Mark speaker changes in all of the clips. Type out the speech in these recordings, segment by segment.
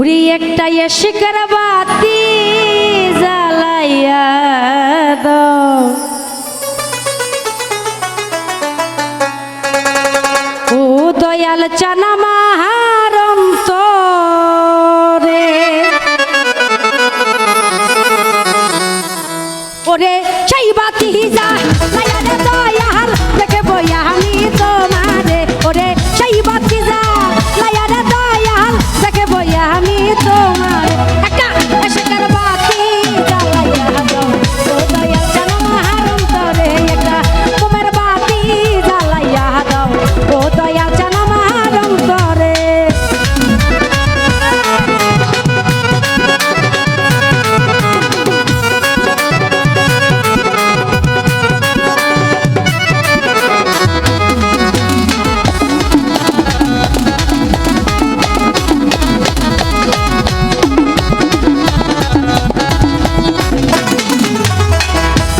Speaker 1: ঘুরি একটা শিকার বাতি জ্বালাইয়া দাও, ও দয়াল চানা মাহার অন্তরে। ওরে সেই বাতি জ্বালাইয়া রে দয়াল, দেখে বইয়া আমি তোমারে। ওরে সেই বাতি জ্বালাইয়া রে দয়াল, দেখে বইয়া আমি তোমার। একটা শিকার বাতি জ্বালাইয়া দাও, ও দয়াল চানা মাহার অন্তরে। একটা মোমের বাতি জ্বালাইয়া দাও, ও দয়াল চানা মাহার অন্তরে।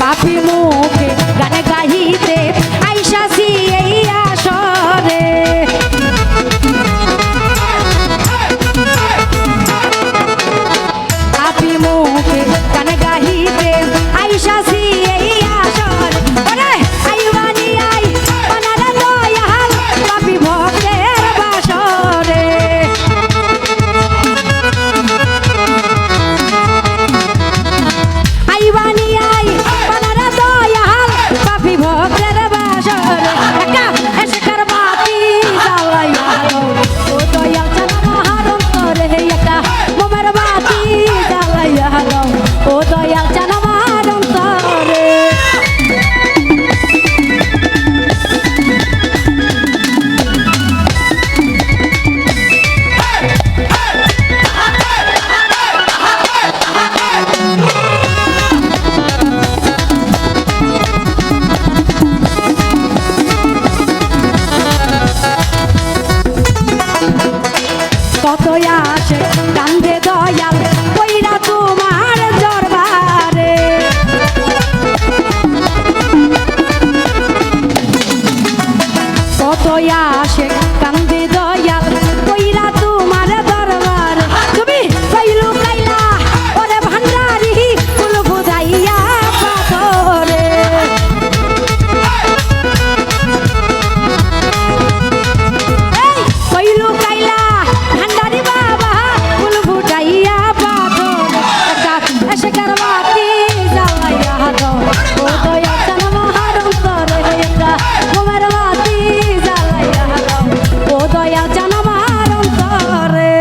Speaker 1: পাপি মুখে গানে গাহিতে আইসাছি এই আসরে। পাপি মুখে গানে গাহিতে আইসাছি এই আসরে। ওরে আইবানি আই বানারে দয়াল, পাপি ভক্তের বাসরে। আইবানি আই বানারে দয়াল, পাপি ভক্তের বাসরে। একটা শিকার বাতি জ্বালাইয়া দাও, ও দয়াল চানা মাহার অন্তরে। একটা মোমের বাতি জ্বালাইয়া দাও, ও দয়াল চানা মাহার অন্তরে। কত আসে কান্দে দয়াল কইরা তোমার দরবারে। কত আসে কান্দে দয়াল কইরা তোমার দরবারে। তুমি কইলু কাইলা ওরে ভান্ডারি ফুল বুঝাইয়া পাথরে। এই কইলু কাইলা ভান্ডারি বাবা ফুল ফুটাইয়া পাথরে। একটা শিকার বাতি জ্বালাইয়া দাও, ও দয়াল চানা মাহার অন্তরে। একটা মোমের বাতি জ্বালাইয়া দাও, ও দয়াল চানা মাহার অন্তরে।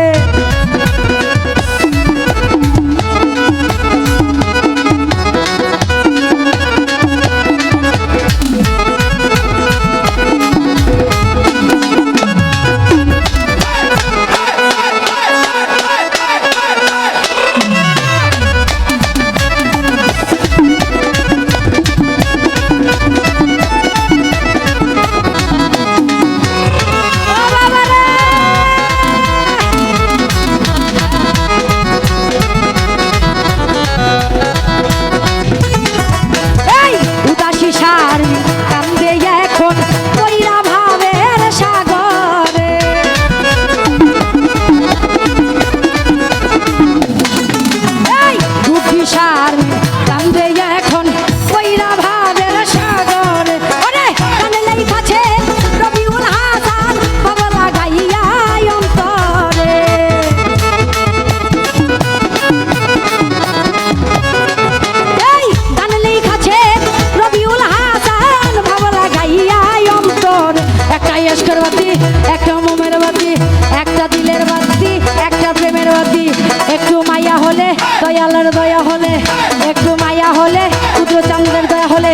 Speaker 1: ও বাবা রে! এই উদাসী সারি কান্দে এখন কইরা ভাবের সাগরে। এই দুঃখী সারি কান্দে এখন কইরা ভাবের সাগরে। ওরে কানে লেখাছে রবিউল হাসান বাবলা গাইয়া অন্তরে। এই গান লেখাছে রবিউল হাসান বাবলা গাইয়া অন্তরে। একটা ইশকের বাতি, একটা মোমের বাতি, একটা দিলের বাতি, একটা প্রেমের বাতি। একটু মায়া হলে দয়ালের দয়া হলে, একটু মায়া হলে পুত্র চন্দ্রের দয়া হলে,